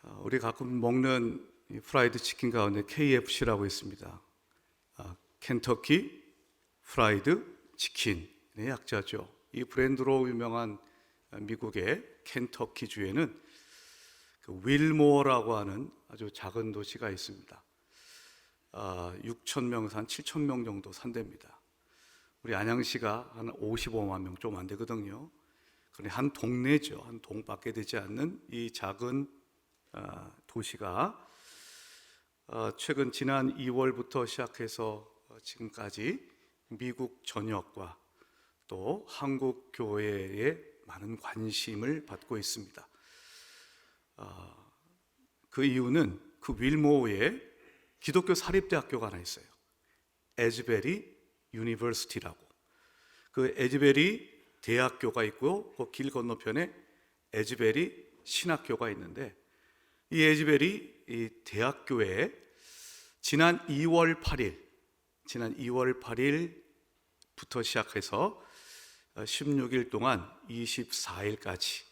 우리 가끔 먹는 프라이드 치킨 가운데 KFC라고 있습니다. 켄터키 프라이드 치킨의 약자죠. 이 브랜드로 유명한 미국의 켄터키 주에는 윌모어라고 하는 아주 작은 도시가 있습니다. 6,000명, 한 7,000명 정도 산답니다. 우리 안양시가 한 55만 명 좀 안 되거든요. 그런데 한 동네죠. 한 동밖에 되지 않는 이 작은 도시가 최근 지난 2월부터 시작해서 지금까지 미국 전역과 또 한국 교회에 많은 관심을 받고 있습니다. 그 이유는 그 윌모어에 기독교 사립대학교가 하나 있어요. 에즈베리 유니버시티라고. 그 에즈베리 대학교가 있고 그 길 건너편에 에즈베리 신학교가 있는데, 이 에즈베리 이 대학교에 지난 2월 8일부터 시작해서 16일 동안 24일까지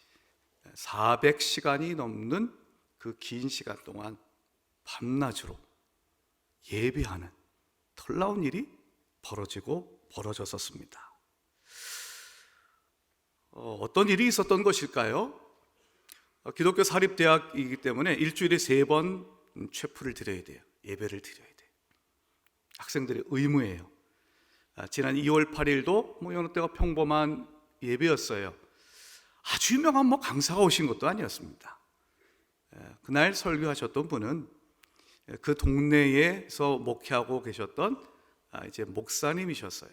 400시간이 넘는 그 긴 시간 동안 밤낮으로 예배하는 놀라운 일이 벌어졌었습니다. 어떤 일이 있었던 것일까요? 기독교 사립대학이기 때문에 일주일에 3번 체프를 드려야 돼요. 예배를 드려야 돼요. 학생들의 의무예요. 지난 2월 8일도 여느 때가 평범한 예배였어요. 아주 유명한 강사가 오신 것도 아니었습니다. 그날 설교하셨던 분은 그 동네에서 목회하고 계셨던 이제 목사님이셨어요.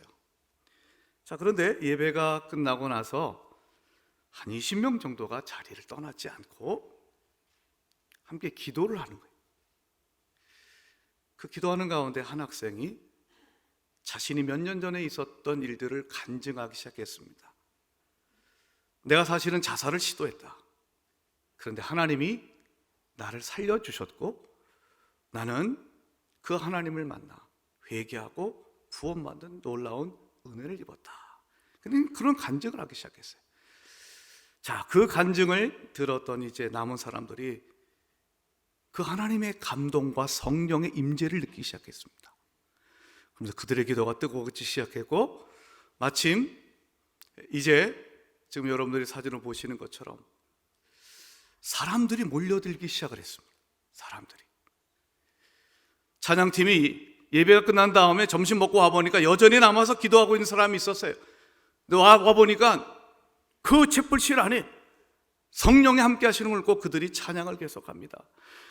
자, 그런데 예배가 끝나고 나서 한 20명 정도가 자리를 떠나지 않고 함께 기도를 하는 거예요. 그 기도하는 가운데 한 학생이 자신이 몇 년 전에 있었던 일들을 간증하기 시작했습니다. 내가 사실은 자살을 시도했다. 그런데 하나님이 나를 살려주셨고 나는 그 하나님을 만나 회개하고 구원받은 놀라운 은혜를 입었다. 그런 간증을 하기 시작했어요. 자, 그 간증을 들었던 이제 남은 사람들이 그 하나님의 감동과 성령의 임재를 느끼기 시작했습니다. 그러면서 그들의 기도가 뜨거워지기 시작했고, 마침 이제 지금 여러분들이 사진을 보시는 것처럼 사람들이 몰려들기 시작을 했습니다. 사람들이. 찬양팀이 예배가 끝난 다음에 점심 먹고 와보니까 여전히 남아서 기도하고 있는 사람이 있었어요. 근데 와보니까 그 촛불실 안에 성령이 함께 하시는 걸 꼭 그들이 찬양을 계속합니다.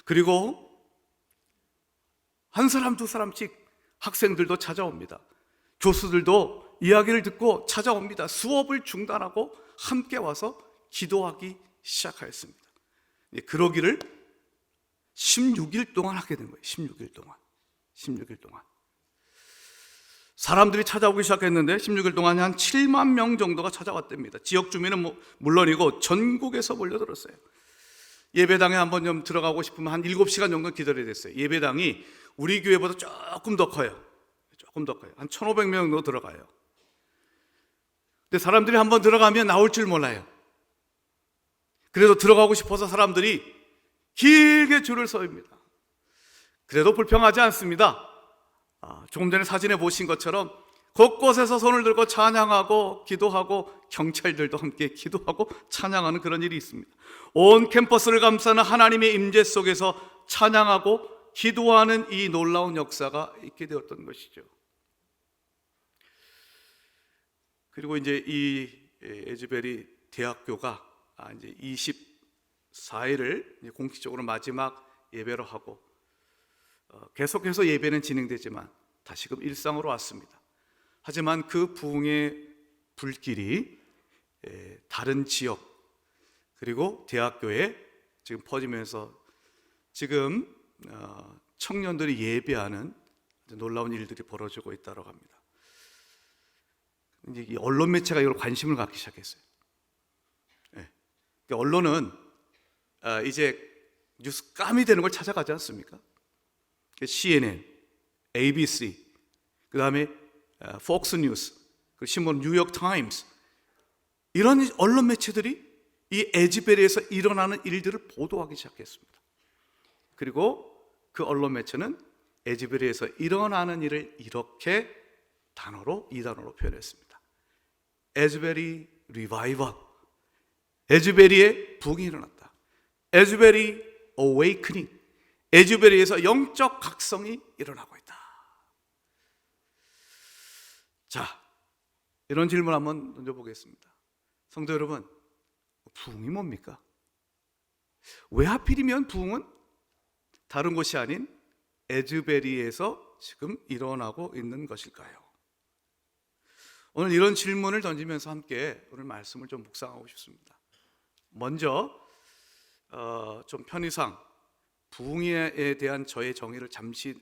그리고 한 사람 두 사람씩 학생들도 찾아옵니다. 교수들도 이야기를 듣고 찾아옵니다. 수업을 중단하고 함께 와서 기도하기 시작하였습니다. 그러기를 16일 동안 하게 된 거예요. 16일 동안 사람들이 찾아오기 시작했는데 16일 동안 한 7만 명 정도가 찾아왔답니다. 지역 주민은 물론이고 전국에서 몰려들었어요. 예배당에 한번 좀 들어가고 싶으면 한 7시간 정도 기다려야 됐어요. 예배당이 우리 교회보다 조금 더 커요. 한 1,500명 정도 들어가요. 근데 사람들이 한번 들어가면 나올 줄 몰라요. 그래도 들어가고 싶어서 사람들이 길게 줄을 서입니다. 그래도 불평하지 않습니다. 조금 전에 사진에 보신 것처럼 곳곳에서 손을 들고 찬양하고 기도하고 경찰들도 함께 기도하고 찬양하는 그런 일이 있습니다. 온 캠퍼스를 감싸는 하나님의 임재 속에서 찬양하고 기도하는 이 놀라운 역사가 있게 되었던 것이죠. 그리고 이제 이 에즈베리 대학교가 이제 24일을 공식적으로 마지막 예배로 하고 계속해서 예배는 진행되지만 다시금 일상으로 왔습니다. 하지만 그 부흥의 불길이 다른 지역 그리고 대학교에 지금 퍼지면서 지금 청년들이 예배하는 놀라운 일들이 벌어지고 있다고 합니다. 이제 이 언론 매체가 이걸 관심을 갖기 시작했어요. 언론은 이제 뉴스감이 되는 걸 찾아가지 않습니까? CNN, ABC, 그 다음에 폭스 뉴스, 그 신문 뉴욕 타임스, 이런 언론 매체들이 이 에즈베리에서 일어나는 일들을 보도하기 시작했습니다. 그리고 그 언론 매체는 에즈베리에서 일어나는 일을 이렇게 이 단어로 표현했습니다. 에즈베리 리바이벌, 에즈베리의 부흥이 일어났다. 에즈베리 어웨이크닝, 에즈베리에서 영적 각성이 일어나고 있다. 자, 이런 질문 한번 던져보겠습니다. 성도 여러분, 부흥이 뭡니까? 왜 하필이면 부흥은 다른 곳이 아닌 에즈베리에서 지금 일어나고 있는 것일까요? 오늘 이런 질문을 던지면서 함께 오늘 말씀을 좀 묵상하고 싶습니다. 먼저 좀 편의상 부흥에 대한 저의 정의를 잠시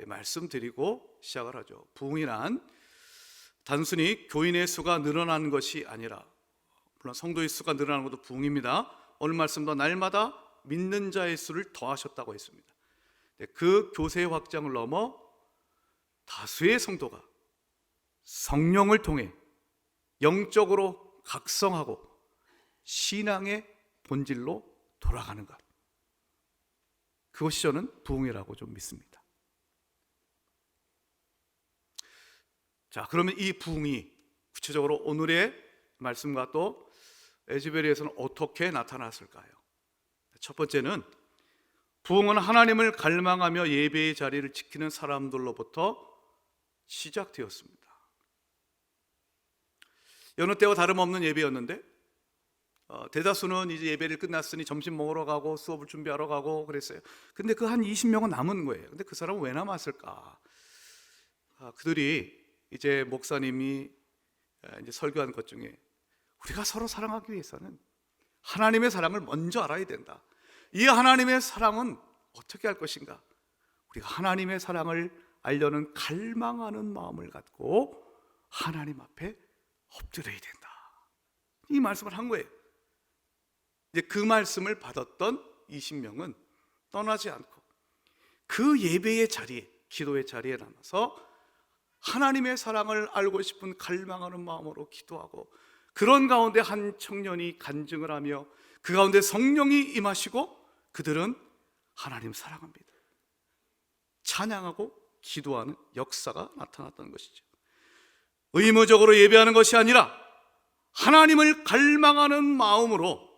말씀드리고 시작을 하죠. 부흥이란 단순히 교인의 수가 늘어나는 것이 아니라, 물론 성도의 수가 늘어나는 것도 부흥입니다. 오늘 말씀도 날마다 믿는 자의 수를 더하셨다고 했습니다. 그 교세 확장을 넘어 다수의 성도가 성령을 통해 영적으로 각성하고 신앙의 본질로 돌아가는 것, 그것이 저는 부흥이라고 좀 믿습니다. 자, 그러면 이 부흥이 구체적으로 오늘의 말씀과 또 에즈베리에서는 어떻게 나타났을까요? 첫 번째는 부흥은 하나님을 갈망하며 예배의 자리를 지키는 사람들로부터 시작되었습니다. 여느 때와 다름없는 예배였는데 대다수는 이제 예배를 끝났으니 점심 먹으러 가고 수업을 준비하러 가고 그랬어요. 근데 그 한 20명은 남은 거예요. 근데 그 사람은 왜 남았을까? 그들이 이제 목사님이 이제 설교한 것 중에, 우리가 서로 사랑하기 위해서는 하나님의 사랑을 먼저 알아야 된다. 이 하나님의 사랑은 어떻게 할 것인가? 우리가 하나님의 사랑을 알려는 갈망하는 마음을 갖고 하나님 앞에 엎드려야 된다. 이 말씀을 한 거예요. 이제 그 말씀을 받았던 20명은 떠나지 않고 그 예배의 자리에, 기도의 자리에 남아서 하나님의 사랑을 알고 싶은 갈망하는 마음으로 기도하고, 그런 가운데 한 청년이 간증을 하며 그 가운데 성령이 임하시고 그들은 하나님 사랑합니다, 찬양하고 기도하는 역사가 나타났던 것이죠. 의무적으로 예배하는 것이 아니라 하나님을 갈망하는 마음으로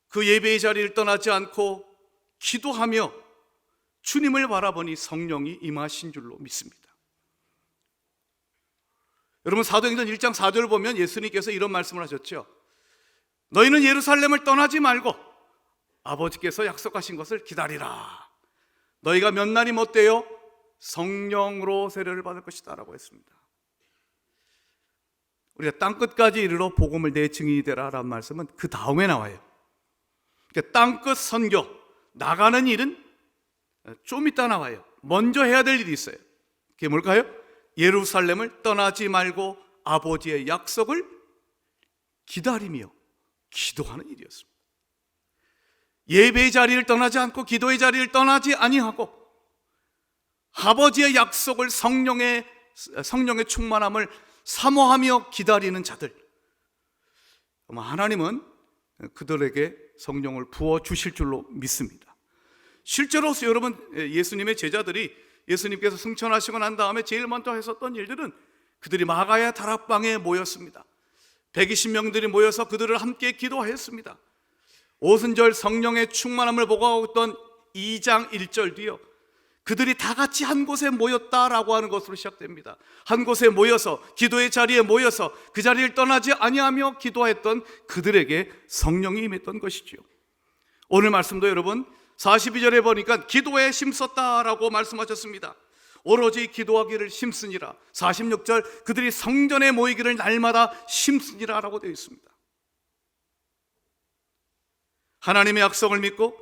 그 예배의 자리를 떠나지 않고 기도하며 주님을 바라보니 성령이 임하신 줄로 믿습니다. 여러분, 사도행전 1장 4절을 보면 예수님께서 이런 말씀을 하셨죠. 너희는 예루살렘을 떠나지 말고 아버지께서 약속하신 것을 기다리라. 너희가 몇 날이 못되어 성령으로 세례를 받을 것이다 라고 했습니다. 우리가 땅끝까지 이르러 복음을 내 증인이 되라 라는 말씀은 그 다음에 나와요. 그러니까 땅끝 선교, 나가는 일은 좀 이따 나와요. 먼저 해야 될 일이 있어요. 그게 뭘까요? 예루살렘을 떠나지 말고 아버지의 약속을 기다리며 기도하는 일이었습니다. 예배의 자리를 떠나지 않고 기도의 자리를 떠나지 아니하고 아버지의 약속을, 성령의 충만함을 사모하며 기다리는 자들, 하나님은 그들에게 성령을 부어주실 줄로 믿습니다. 실제로 여러분, 예수님의 제자들이 예수님께서 승천하시고 난 다음에 제일 먼저 했었던 일들은 그들이 마가야 다락방에 모였습니다. 120명들이 모여서 그들을 함께 기도하였습니다. 오순절 성령의 충만함을 보고하고 있던 2장 1절 뒤요, 그들이 다 같이 한 곳에 모였다라고 하는 것으로 시작됩니다. 한 곳에 모여서, 기도의 자리에 모여서 그 자리를 떠나지 아니하며 기도했던 그들에게 성령이 임했던 것이지요. 오늘 말씀도 여러분 42절에 보니까 기도에 힘썼다라고 말씀하셨습니다. 오로지 기도하기를 힘쓰니라. 46절 그들이 성전에 모이기를 날마다 힘쓰니라 라고 되어 있습니다. 하나님의 약속을 믿고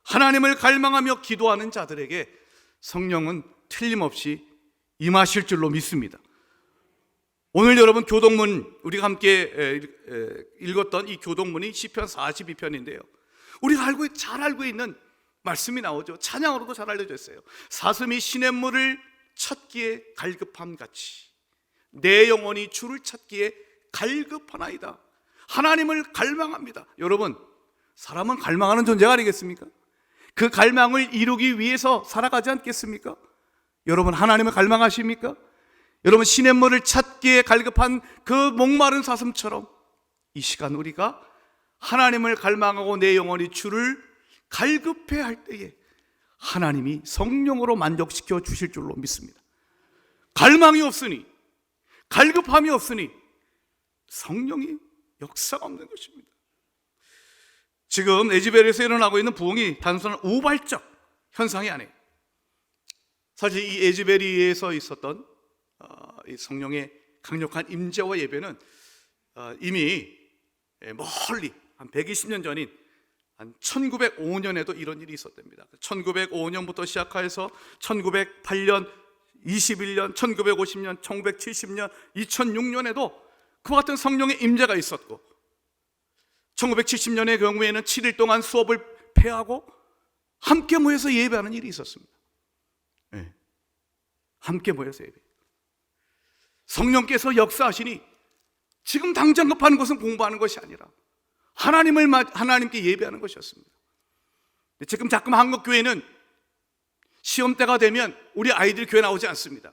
하나님을 갈망하며 기도하는 자들에게 성령은 틀림없이 임하실 줄로 믿습니다. 오늘 여러분 교동문, 우리가 함께 읽었던 이 교동문이 시편 42편인데요 우리가 잘 알고 있는 말씀이 나오죠. 찬양으로도 잘 알려져 있어요. 사슴이 시냇물을 찾기에 갈급함 같이 내 영혼이 주를 찾기에 갈급하나이다. 하나님을 갈망합니다. 여러분, 사람은 갈망하는 존재가 아니겠습니까? 그 갈망을 이루기 위해서 살아가지 않겠습니까? 여러분, 하나님을 갈망하십니까? 여러분, 시냇물을 찾기에 갈급한 그 목마른 사슴처럼 이 시간 우리가 하나님을 갈망하고 내 영혼이 주를 갈급해 할 때에 하나님이 성령으로 만족시켜 주실 줄로 믿습니다. 갈망이 없으니, 갈급함이 없으니 성령이 역사가 없는 것입니다. 지금 에즈벨에서 일어나고 있는 부흥이 단순한 우발적 현상이 아니에요. 사실 이 에즈베리에서 있었던 이 성령의 강력한 임재와 예배는 이미 멀리 한 120년 전인 한 1905년에도 이런 일이 있었답니다. 1905년부터 시작해서 1908년, 21년, 1950년, 1970년, 2006년에도 그와 같은 성령의 임재가 있었고, 1970년의 경우에는 7일 동안 수업을 폐하고 함께 모여서 예배하는 일이 있었습니다. 네. 함께 모여서 예배. 성령께서 역사하시니 지금 당장 급한 것은 공부하는 것이 아니라 하나님께 예배하는 것이었습니다. 지금 자꾸만 한국 교회는 시험 때가 되면 우리 아이들 교회 나오지 않습니다.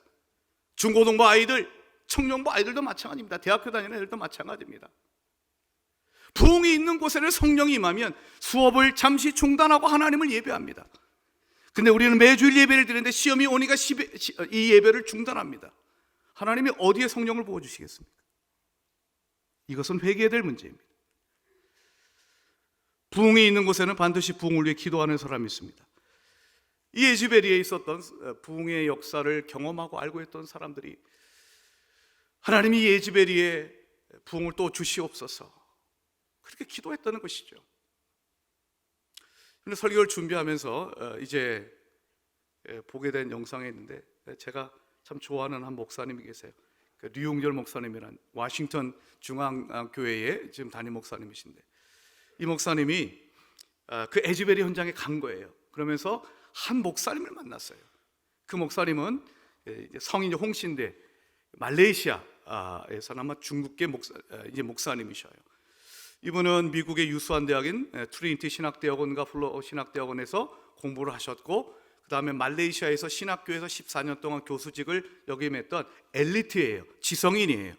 중고등부 아이들, 청년부 아이들도 마찬가지입니다. 대학교 다니는 애들도 마찬가지입니다. 부흥이 있는 곳에는 성령이 임하면 수업을 잠시 중단하고 하나님을 예배합니다. 근데 우리는 매주일 예배를 드리는데 시험이 오니까 이 예배를 중단합니다. 하나님이 어디에 성령을 부어주시겠습니까? 이것은 회개해야 될 문제입니다. 부흥이 있는 곳에는 반드시 부흥을 위해 기도하는 사람이 있습니다. 이 에즈베리에 있었던 부흥의 역사를 경험하고 알고 있던 사람들이 하나님이 이 에즈베리에 부흥을 또 주시옵소서 그렇게 기도했다는 것이죠. 근데 설교를 준비하면서 이제 보게 된 영상이 있는데 제가 참 좋아하는 한 목사님이 계세요. 류용열 목사님이란 워싱턴 중앙교회의 지금 담임 목사님이신데, 이 목사님이 그 에즈베리 현장에 간 거예요. 그러면서 한 목사님을 만났어요. 그 목사님은 성인이 홍씨인데 말레이시아에서 아마 중국계 목사님이셔요. 이분은 미국의 유수한 대학인 트리니티 신학대학원과 플로 신학대학원에서 공부를 하셨고, 그 다음에 말레이시아에서 신학교에서 14년 동안 교수직을 역임했던 엘리트예요. 지성인이에요.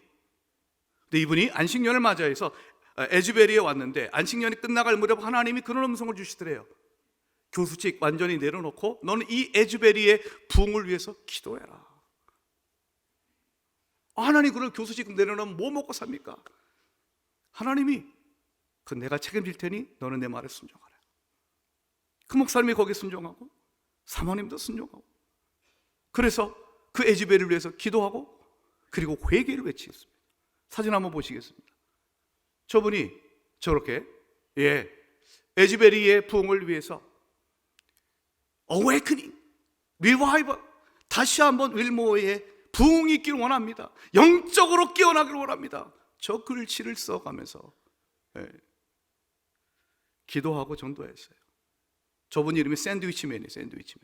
근데 이분이 안식년을 맞이해서 에즈베리에 왔는데 안식년이 끝나갈 무렵 하나님이 그런 음성을 주시더래요. 교수직 완전히 내려놓고 너는 이 에즈베리의 부흥을 위해서 기도해라. 하나님, 그런 교수직 내려놓으면 뭐 먹고 삽니까? 하나님이 그 내가 책임질 테니 너는 내 말에 순종하라. 그 목사님이 거기에 순종하고 사모님도 순종하고, 그래서 그 에즈베리를 위해서 기도하고 그리고 회개를 외치겠습니다. 사진 한번 보시겠습니다. 저분이 저렇게 에즈베리의 부흥을 위해서 어웨이크닝, 리바이벌, 다시 한번 윌모어의 부흥이 있기를 원합니다. 영적으로 깨어나기를 원합니다. 저 글씨를 써가면서 기도하고 전도했어요. 저분 이름이 샌드위치맨이에요. 샌드위치맨.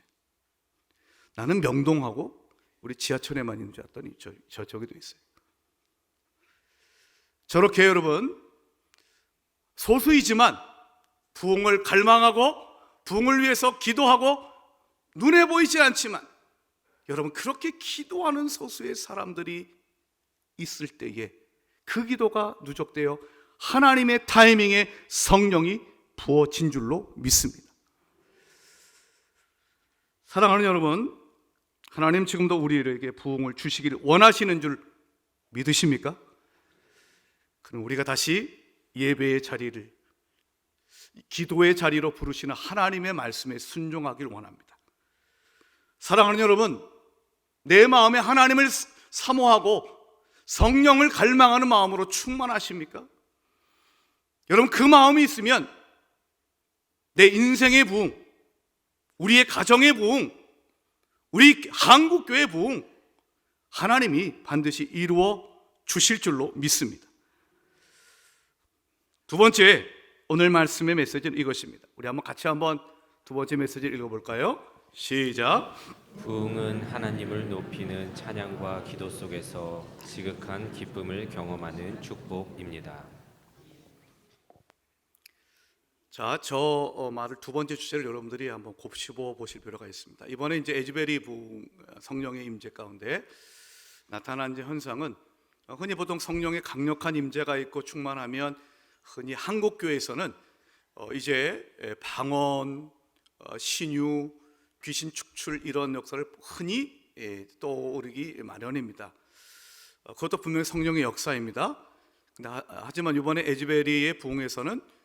나는 명동하고 우리 지하철에만 있는 줄 알았더니 저기도 있어요. 저렇게 여러분, 소수이지만 부흥을 갈망하고 부흥을 위해서 기도하고 눈에 보이지 않지만 여러분, 그렇게 기도하는 소수의 사람들이 있을 때에 그 기도가 누적되어 하나님의 타이밍에 성령이 부어진 줄로 믿습니다. 사랑하는 여러분, 하나님 지금도 우리에게 부흥을 주시기를 원하시는 줄 믿으십니까? 그럼 우리가 다시 예배의 자리를 기도의 자리로 부르시는 하나님의 말씀에 순종하기를 원합니다. 사랑하는 여러분, 내 마음에 하나님을 사모하고 성령을 갈망하는 마음으로 충만하십니까? 여러분, 그 마음이 있으면 내 인생의 부흥, 우리의 가정의 부흥, 우리 한국교회의 부흥, 하나님이 반드시 이루어 주실 줄로 믿습니다. 두 번째, 오늘 말씀의 메시지는 이것입니다. 우리 같이 한번 두 번째 메시지를 읽어볼까요? 시작. 부흥은 하나님을 높이는 찬양과 기도 속에서 지극한 기쁨을 경험하는 축복입니다. 자, 저 말을 두 번째 주제를 여러분들이 한번 곱씹어 보실 필요가 있습니다. 이번에 이제 에즈베리 부흥 성령의 임재 가운데 나타난 이제 현상은 흔히 보통 성령의 강력한 임재가 있고 충만하면 흔히 한국 교회에서는 이제 방언, 신유, 귀신 축출 이런 역사를 흔히 떠오르기 마련입니다. 그것도 분명히 성령의 역사입니다. 하지만 이번에 에즈베리의 부흥에서는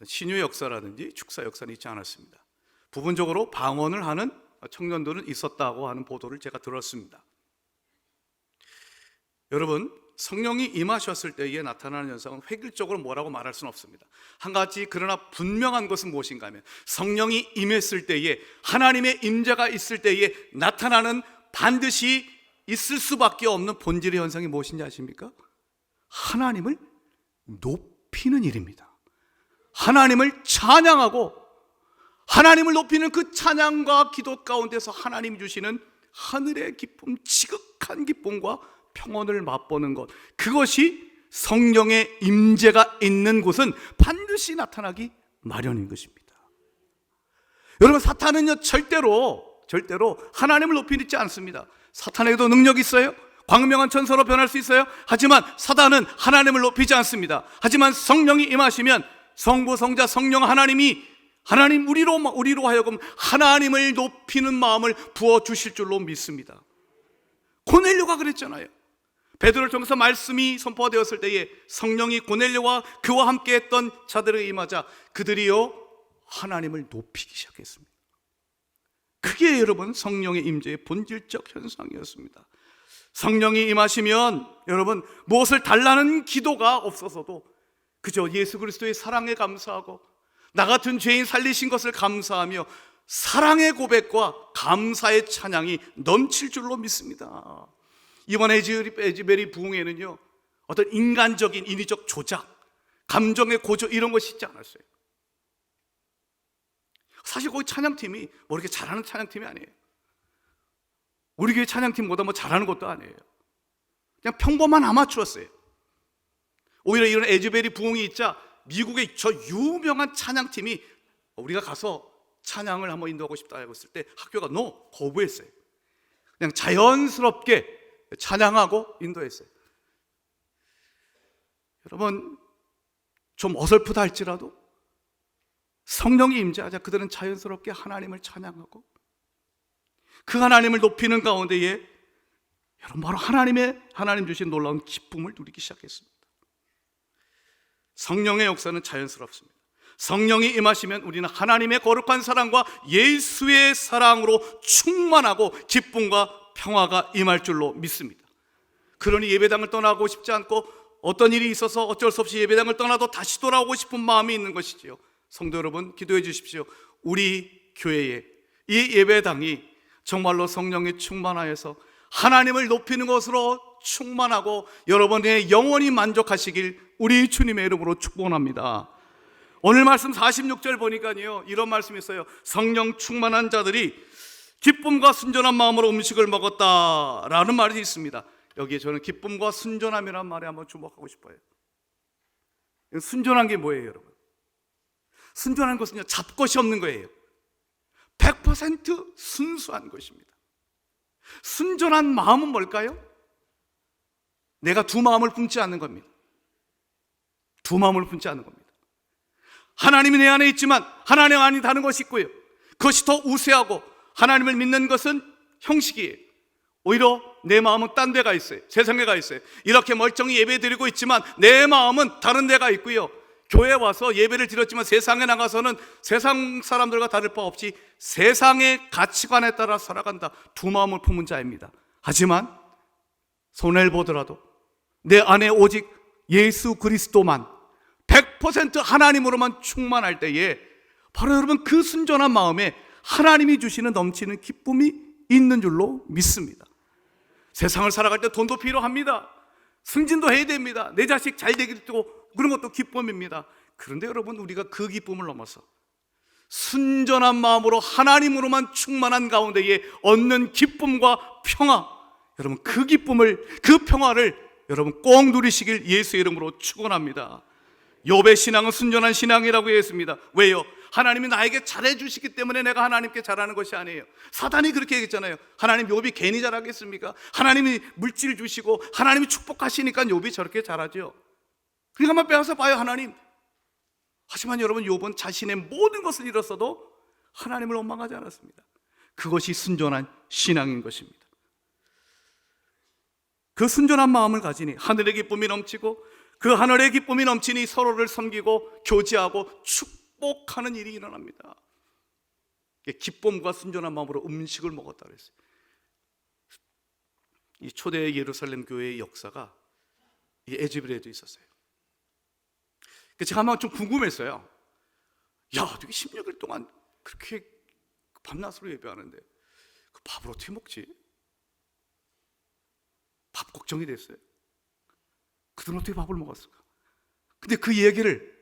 신유의 역사라든지 축사 역사는 있지 않았습니다. 부분적으로 방언을 하는 청년들은 있었다고 하는 보도를 제가 들었습니다. 여러분, 성령이 임하셨을 때에 나타나는 현상은 획일적으로 뭐라고 말할 수는 없습니다. 한 가지 그러나 분명한 것은 무엇인가 하면 성령이 임했을 때에, 하나님의 임재가 있을 때에 나타나는 반드시 있을 수밖에 없는 본질의 현상이 무엇인지 아십니까? 하나님을 높이는 일입니다. 하나님을 찬양하고 하나님을 높이는 그 찬양과 기도 가운데서 하나님이 주시는 하늘의 기쁨, 지극한 기쁨과 평온을 맛보는 것, 그것이 성령의 임재가 있는 곳은 반드시 나타나기 마련인 것입니다. 여러분, 사탄은요 절대로 하나님을 높이지 않습니다. 사탄에게도 능력이 있어요. 광명한 천사로 변할 수 있어요. 하지만 사단은 하나님을 높이지 않습니다. 하지만 성령이 임하시면 성부, 성자, 성령 하나님 우리로 하여금 하나님을 높이는 마음을 부어주실 줄로 믿습니다. 고넬료가 그랬잖아요. 베드로를 통해서 말씀이 선포되었을 때에 성령이 고넬료와 그와 함께 했던 자들에게 임하자 그들이요 하나님을 높이기 시작했습니다. 그게 여러분 성령의 임재의 본질적 현상이었습니다. 성령이 임하시면 여러분 무엇을 달라는 기도가 없어서도 그저 예수 그리스도의 사랑에 감사하고 나 같은 죄인 살리신 것을 감사하며 사랑의 고백과 감사의 찬양이 넘칠 줄로 믿습니다. 이번 에즈베리 부흥에는요 어떤 인간적인 인위적 조작, 감정의 고조 이런 것이 있지 않았어요. 사실 거기 찬양팀이 뭐 이렇게 잘하는 찬양팀이 아니에요. 우리 교회 찬양팀보다 뭐 잘하는 것도 아니에요. 그냥 평범한 아마추어였어요. 오히려 이런 에즈베리 부흥이 있자 미국의 저 유명한 찬양팀이 우리가 가서 찬양을 한번 인도하고 싶다고 했을 때 학교가 거부했어요. 그냥 자연스럽게 찬양하고 인도했어요. 여러분, 좀 어설프다 할지라도 성령이 임재하자 그들은 자연스럽게 하나님을 찬양하고 그 하나님을 높이는 가운데에 여러분 바로 하나님 주신 놀라운 기쁨을 누리기 시작했습니다. 성령의 역사는 자연스럽습니다. 성령이 임하시면 우리는 하나님의 거룩한 사랑과 예수의 사랑으로 충만하고 기쁨과 평화가 임할 줄로 믿습니다. 그러니 예배당을 떠나고 싶지 않고 어떤 일이 있어서 어쩔 수 없이 예배당을 떠나도 다시 돌아오고 싶은 마음이 있는 것이지요. 성도 여러분, 기도해 주십시오. 우리 교회에 이 예배당이 정말로 성령이 충만하여서 하나님을 높이는 것으로 충만하고 여러분의 영원히 만족하시길 우리 주님의 이름으로 축복합니다. 오늘 말씀 46절 보니까요 이런 말씀이 있어요. 성령 충만한 자들이 기쁨과 순전한 마음으로 음식을 먹었다라는 말이 있습니다. 여기에 저는 기쁨과 순전함이라는 말에 한번 주목하고 싶어요. 순전한 게 뭐예요, 여러분? 순전한 것은요 잡것이 없는 거예요. 100% 순수한 것입니다. 순전한 마음은 뭘까요? 내가 두 마음을 품지 않는 겁니다. 두 마음을 품지 않는 겁니다. 하나님이 내 안에 있지만 하나님 안에 다른 것이 있고요. 그것이 더 우세하고 하나님을 믿는 것은 형식이에요. 오히려 내 마음은 딴 데가 있어요. 세상에 가 있어요. 이렇게 멀쩡히 예배 드리고 있지만 내 마음은 다른 데가 있고요. 교회에 와서 예배를 드렸지만 세상에 나가서는 세상 사람들과 다를 바 없이 세상의 가치관에 따라 살아간다. 두 마음을 품은 자입니다. 하지만 손해를 보더라도 내 안에 오직 예수 그리스도만 100% 하나님으로만 충만할 때에 바로 여러분 그 순전한 마음에 하나님이 주시는 넘치는 기쁨이 있는 줄로 믿습니다. 세상을 살아갈 때 돈도 필요합니다. 승진도 해야 됩니다. 내 자식 잘 되기도 그런 것도 기쁨입니다. 그런데 여러분 우리가 그 기쁨을 넘어서 순전한 마음으로 하나님으로만 충만한 가운데에 얻는 기쁨과 평화, 여러분 그 기쁨을 그 평화를 여러분 꼭 누리시길 예수의 이름으로 축원합니다. 욥의 신앙은 순전한 신앙이라고 했습니다. 왜요? 하나님이 나에게 잘해주시기 때문에 내가 하나님께 잘하는 것이 아니에요. 사단이 그렇게 얘기했잖아요. 하나님 욥이 괜히 잘하겠습니까? 하나님이 물질 주시고 하나님이 축복하시니까 욥이 저렇게 잘하죠. 그러니까 한번 빼앗아 봐요, 하나님. 하지만 여러분, 욥은 자신의 모든 것을 잃었어도 하나님을 원망하지 않았습니다. 그것이 순전한 신앙인 것입니다. 그 순전한 마음을 가지니 하늘의 기쁨이 넘치고, 그 하늘의 기쁨이 넘치니 서로를 섬기고 교제하고 축복하는 일이 일어납니다. 기쁨과 순전한 마음으로 음식을 먹었다 그랬어요. 이 초대 예루살렘 교회의 역사가 이 에즈베리에도 있었어요. 제가 한번 좀 궁금했어요. 야, 어떻게 16일 동안 그렇게 밤낮으로 예배하는데 그 밥을 어떻게 먹지? 밥 걱정이 됐어요. 그들은 어떻게 밥을 먹었을까? 근데 그 얘기를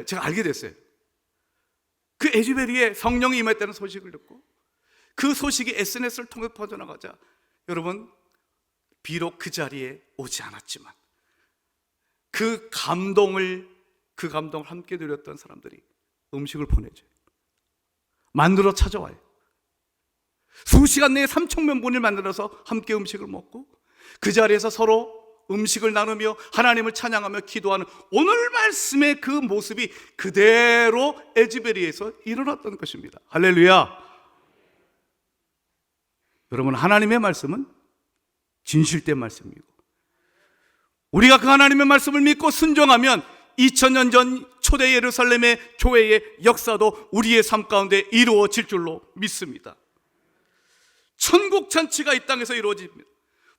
제가 알게 됐어요. 그 에즈베리에 성령이 임했다는 소식을 듣고, 그 소식이 SNS를 통해 퍼져나가자, 여러분, 비록 그 자리에 오지 않았지만 그 감동을 함께 누렸던 사람들이 음식을 보내줘요. 만들어 찾아와요. 수시간 내에 3,000명분을 만들어서 함께 음식을 먹고, 그 자리에서 서로 음식을 나누며 하나님을 찬양하며 기도하는 오늘 말씀의 그 모습이 그대로 에즈베리에서 일어났던 것입니다. 할렐루야. 여러분, 하나님의 말씀은 진실된 말씀이고, 우리가 그 하나님의 말씀을 믿고 순종하면 2000년 전 초대 예루살렘의 교회의 역사도 우리의 삶 가운데 이루어질 줄로 믿습니다. 천국 잔치가 이 땅에서 이루어집니다.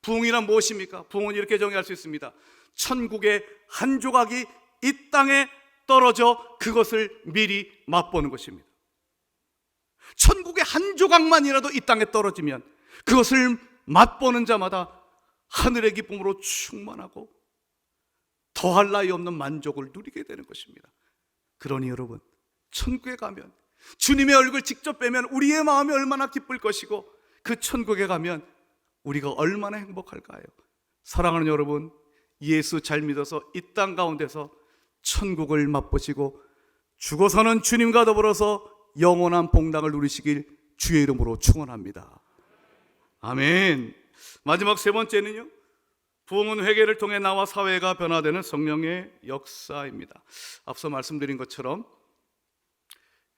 부흥이란 무엇입니까? 부흥은 이렇게 정의할 수 있습니다. 천국의 한 조각이 이 땅에 떨어져 그것을 미리 맛보는 것입니다. 천국의 한 조각만이라도 이 땅에 떨어지면 그것을 맛보는 자마다 하늘의 기쁨으로 충만하고 더할 나위 없는 만족을 누리게 되는 것입니다. 그러니 여러분, 천국에 가면 주님의 얼굴 직접 뵈면 우리의 마음이 얼마나 기쁠 것이고, 그 천국에 가면 우리가 얼마나 행복할까요? 사랑하는 여러분, 예수 잘 믿어서 이 땅 가운데서 천국을 맛보시고 죽어서는 주님과 더불어서 영원한 복락을 누리시길 주의 이름으로 축원합니다. 아멘. 마지막 세 번째는요, 부흥은 회개를 통해 나와 사회가 변화되는 성령의 역사입니다. 앞서 말씀드린 것처럼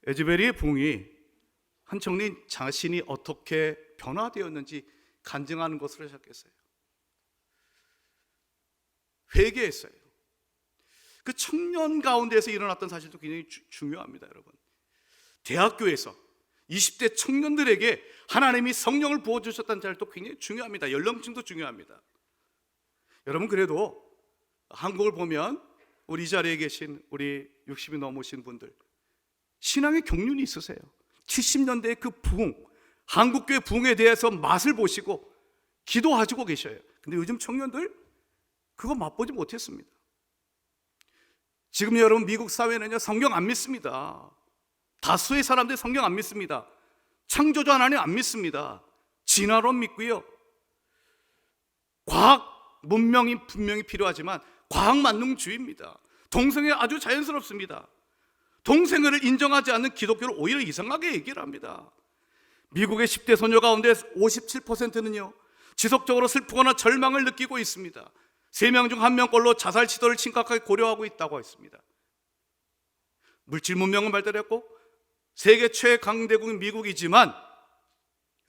에즈베리의 부흥이 한 청년 자신이 어떻게 변화되었는지 간증하는 것으로 시작했어요. 회개했어요. 그 청년 가운데서 일어났던 사실도 굉장히 중요합니다, 여러분. 대학교에서 20대 청년들에게 하나님이 성령을 부어주셨다는 사실도 굉장히 중요합니다. 연령층도 중요합니다. 여러분, 그래도 한국을 보면 우리 이 자리에 계신 우리 60이 넘으신 분들 신앙의 경륜이 있으세요. 70년대의 그 부흥, 한국교회 부흥에 대해서 맛을 보시고 기도하시고 계셔요. 근데 요즘 청년들 그거 맛보지 못했습니다. 지금 여러분, 미국 사회는요, 성경 안 믿습니다. 다수의 사람들이 성경 안 믿습니다. 창조주 하나님 안 믿습니다. 진화론 믿고요, 과학 문명이 분명히 필요하지만 과학 만능주의입니다. 동성애 아주 자연스럽습니다. 동성애를 인정하지 않는 기독교를 오히려 이상하게 얘기를 합니다. 미국의 10대 소녀 가운데 57%는요 지속적으로 슬프거나 절망을 느끼고 있습니다. 3명 중 1명꼴로 자살 시도를 심각하게 고려하고 있다고 했습니다. 물질 문명은 발달했고 세계 최강대국인 미국이지만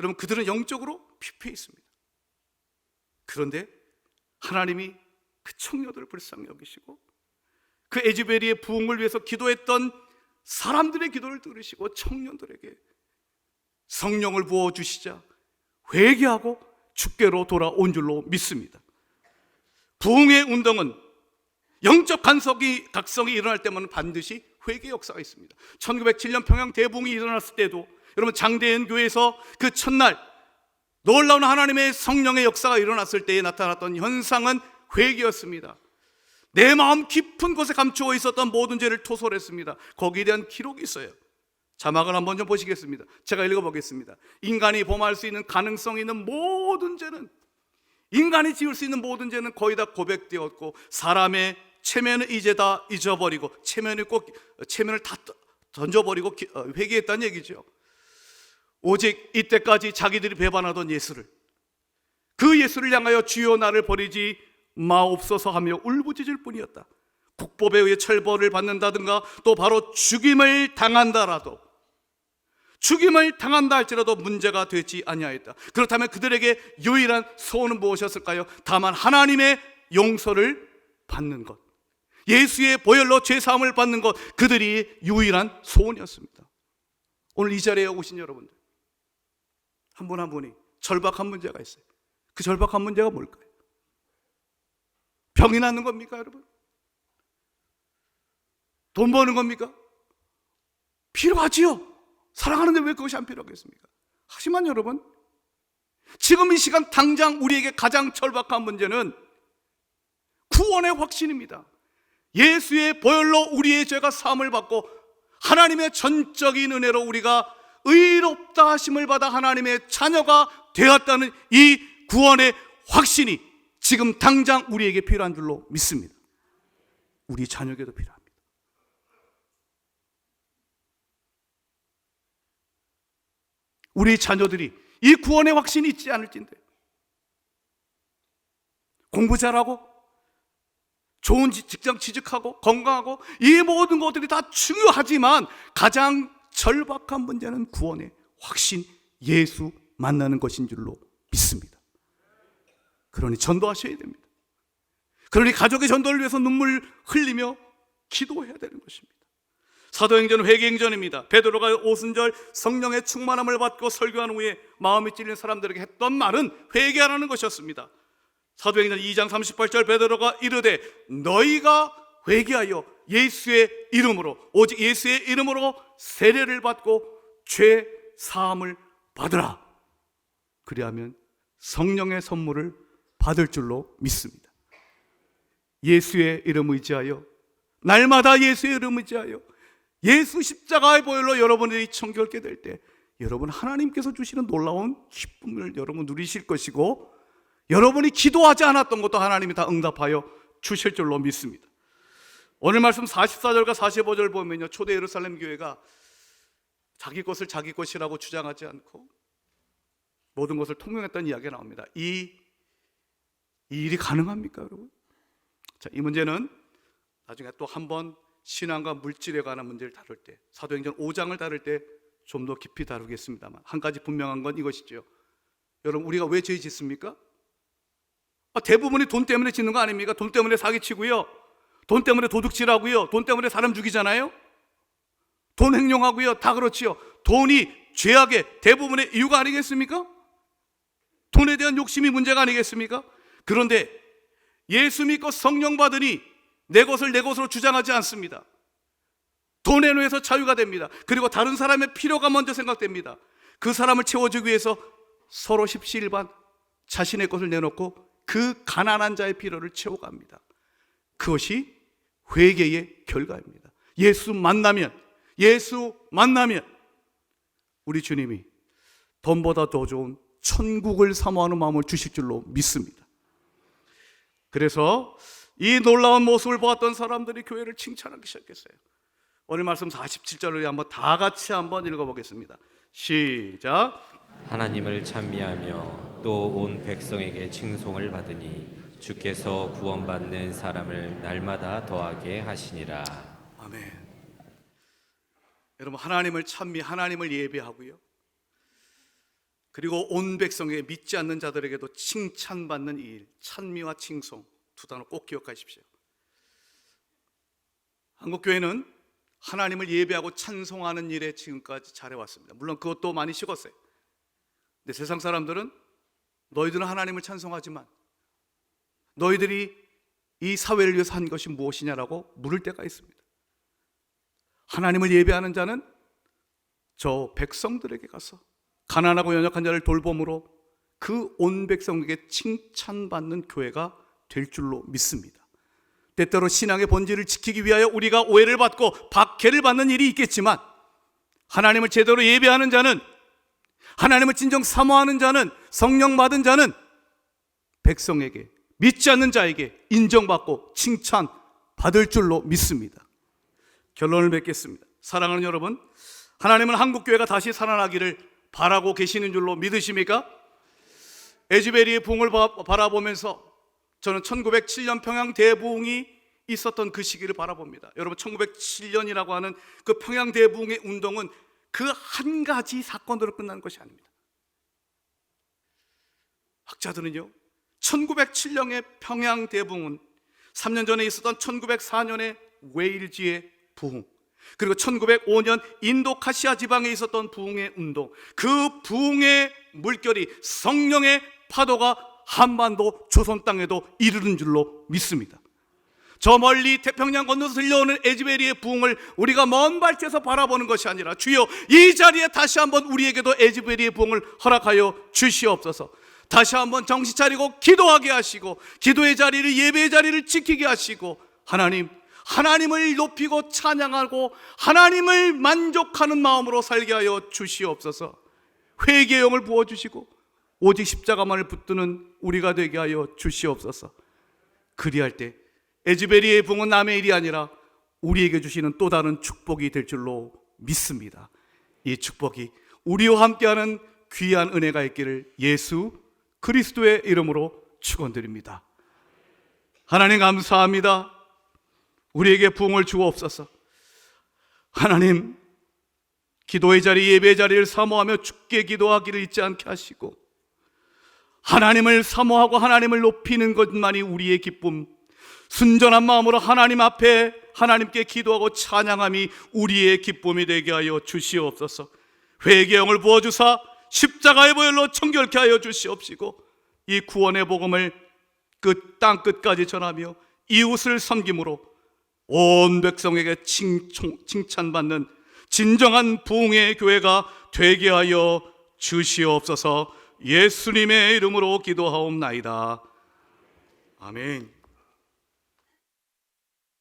여러분, 그들은 영적으로 피폐해 있습니다. 그런데 하나님이 그 청년들을 불쌍히 여기시고 그 에즈베리의 부흥을 위해서 기도했던 사람들의 기도를 들으시고 청년들에게 성령을 부어주시자 회개하고 주께로 돌아온 줄로 믿습니다. 부흥의 운동은 영적 각성이 일어날 때면 반드시 회개 역사가 있습니다. 1907년 평양 대부흥이 일어났을 때도 여러분, 장대현 교회에서 그 첫날 놀라운 하나님의 성령의 역사가 일어났을 때에 나타났던 현상은 회개였습니다. 내 마음 깊은 곳에 감추어 있었던 모든 죄를 토설했습니다. 거기에 대한 기록이 있어요. 자막을 한번 좀 보시겠습니다. 제가 읽어보겠습니다. 인간이 범할 수 있는 가능성이 있는 모든 죄는, 인간이 지을 수 있는 모든 죄는 거의 다 고백되었고 사람의 체면은 이제 다 잊어버리고 체면을 다 던져버리고 회개했다는 얘기죠. 오직 이때까지 자기들이 배반하던 예수를, 그 예수를 향하여 주여 나를 버리지 마옵소서 하며 울부짖을 뿐이었다. 국법에 의해 처벌을 받는다든가 또 바로 죽임을 당한다 할지라도 문제가 되지 아니하였다. 그렇다면 그들에게 유일한 소원은 무엇이었을까요? 다만 하나님의 용서를 받는 것, 예수의 보혈로 죄사함을 받는 것, 그들이 유일한 소원이었습니다. 오늘 이 자리에 오신 여러분들, 한 분 한 분이 절박한 문제가 있어요. 그 절박한 문제가 뭘까요? 병이 낫는 겁니까, 여러분? 돈 버는 겁니까? 필요하지요. 사랑하는데 왜 그것이 안 필요하겠습니까? 하지만 여러분, 지금 이 시간 당장 우리에게 가장 절박한 문제는 구원의 확신입니다. 예수의 보혈로 우리의 죄가 사함을 받고 하나님의 전적인 은혜로 우리가 의롭다 하심을 받아 하나님의 자녀가 되었다는 이 구원의 확신이 지금 당장 우리에게 필요한 줄로 믿습니다. 우리 자녀에게도 필요합니다. 우리 자녀들이 이 구원의 확신이 있지 않을진데, 공부 잘하고 좋은 직장 취직하고 건강하고 이 모든 것들이 다 중요하지만 가장 절박한 문제는 구원의 확신, 예수 만나는 것인 줄로 믿습니다. 그러니 전도하셔야 됩니다. 그러니 가족의 전도를 위해서 눈물 흘리며 기도해야 되는 것입니다. 사도행전 회개행전입니다. 베드로가 오순절 성령의 충만함을 받고 설교한 후에 마음이 찔린 사람들에게 했던 말은 회개하라는 것이었습니다. 사도행전 2장 38절 베드로가 이르되 너희가 회개하여 예수의 이름으로, 오직 예수의 이름으로 세례를 받고 죄 사함을 받으라. 그리하면 성령의 선물을 받을 줄로 믿습니다. 예수의 이름 의지하여, 날마다 예수의 이름 의지하여 예수 십자가의 보혈로 여러분들이 청결케 될 때 여러분 하나님께서 주시는 놀라운 기쁨을 여러분 누리실 것이고, 여러분이 기도하지 않았던 것도 하나님이 다 응답하여 주실 줄로 믿습니다. 오늘 말씀 44절과 45절 보면요, 초대 예루살렘 교회가 자기 것을 자기 것이라고 주장하지 않고 모든 것을 통용했다는 이야기가 나옵니다. 이 일이 가능합니까, 여러분? 자, 이 문제는 나중에 또 한번 신앙과 물질에 관한 문제를 다룰 때, 사도행전 5장을 다룰 때 좀 더 깊이 다루겠습니다만, 한 가지 분명한 건 이것이죠. 여러분, 우리가 왜 죄 짓습니까? 대부분이 돈 때문에 짓는 거 아닙니까? 돈 때문에 사기치고요, 돈 때문에 도둑질하고요, 돈 때문에 사람 죽이잖아요. 돈 횡령하고요, 다 그렇지요. 돈이 죄악의 대부분의 이유가 아니겠습니까? 돈에 대한 욕심이 문제가 아니겠습니까? 그런데 예수 믿고 성령 받으니 내 것을 내 것으로 주장하지 않습니다. 돈에 의해서 자유가 됩니다. 그리고 다른 사람의 필요가 먼저 생각됩니다. 그 사람을 채워주기 위해서 서로 십시일반 자신의 것을 내놓고 그 가난한 자의 필요를 채워갑니다. 그것이 회개의 결과입니다. 예수 만나면 우리 주님이 돈보다 더 좋은 천국을 사모하는 마음을 주실 줄로 믿습니다. 그래서 이 놀라운 모습을 보았던 사람들이 교회를 칭찬하기 시작했어요. 오늘 말씀 47절을 한번 다 같이 한번 읽어보겠습니다. 시작. 하나님을 찬미하며 또 온 백성에게 칭송을 받으니 주께서 구원받는 사람을 날마다 더하게 하시니라. 아멘. 여러분, 하나님을 찬미, 하나님을 예배하고요, 그리고 온 백성에게, 믿지 않는 자들에게도 칭찬받는 이 일, 찬미와 칭송 두 단어 꼭 기억하십시오. 한국교회는 하나님을 예배하고 찬송하는 일에 지금까지 잘해왔습니다. 물론 그것도 많이 식었어요. 근데 세상 사람들은 너희들은 하나님을 찬송하지만 너희들이 이 사회를 위해서 한 것이 무엇이냐라고 물을 때가 있습니다. 하나님을 예배하는 자는 저 백성들에게 가서 가난하고 연약한 자를 돌봄으로 그 온 백성에게 칭찬받는 교회가 될 줄로 믿습니다. 때때로 신앙의 본질을 지키기 위하여 우리가 오해를 받고 박해를 받는 일이 있겠지만, 하나님을 제대로 예배하는 자는, 하나님을 진정 사모하는 자는, 성령 받은 자는 백성에게, 믿지 않는 자에게 인정받고 칭찬 받을 줄로 믿습니다. 결론을 맺겠습니다. 사랑하는 여러분, 하나님은 한국교회가 다시 살아나기를 바라고 계시는 줄로 믿으십니까? 에즈베리의 부흥을 바라보면서 저는 1907년 평양 대부흥이 있었던 그 시기를 바라봅니다. 여러분, 1907년이라고 하는 그 평양 대부흥의 운동은 그 한 가지 사건으로 끝난 것이 아닙니다. 학자들은요, 1907년의 평양 대부흥은 3년 전에 있었던 1904년의 웨일즈의 부흥, 그리고 1905년 인도 카시아 지방에 있었던 부흥의 운동, 그 부흥의 물결이, 성령의 파도가 한반도 조선 땅에도 이르는 줄로 믿습니다. 저 멀리 태평양 건너서 들려오는 에즈베리의 부흥을 우리가 먼 발치에서 바라보는 것이 아니라, 주여 이 자리에 다시 한번 우리에게도 에즈베리의 부흥을 허락하여 주시옵소서. 다시 한번 정신 차리고 기도하게 하시고, 기도의 자리를, 예배의 자리를 지키게 하시고, 하나님을 높이고 찬양하고 하나님을 만족하는 마음으로 살게 하여 주시옵소서. 회개의 영을 부어주시고 오직 십자가만을 붙드는 우리가 되게 하여 주시옵소서. 그리할 때 에즈베리의 부흥은 남의 일이 아니라 우리에게 주시는 또 다른 축복이 될 줄로 믿습니다. 이 축복이 우리와 함께하는 귀한 은혜가 있기를 예수 그리스도의 이름으로 축원드립니다. 하나님 감사합니다. 우리에게 부흥을 주옵소서. 하나님, 기도의 자리, 예배의 자리를 사모하며 주께 기도하기를 잊지 않게 하시고, 하나님을 사모하고 하나님을 높이는 것만이 우리의 기쁨, 순전한 마음으로 하나님 앞에 하나님께 기도하고 찬양함이 우리의 기쁨이 되게 하여 주시옵소서. 회개의 영을 부어주사 십자가의 보혈로 정결케 하여 주시옵시고, 이 구원의 복음을 땅 끝까지 전하며 이웃을 섬김으로 온 백성에게 칭찬받는 진정한 부흥의 교회가 되게 하여 주시옵소서. 예수님의 이름으로 기도하옵나이다. 아멘.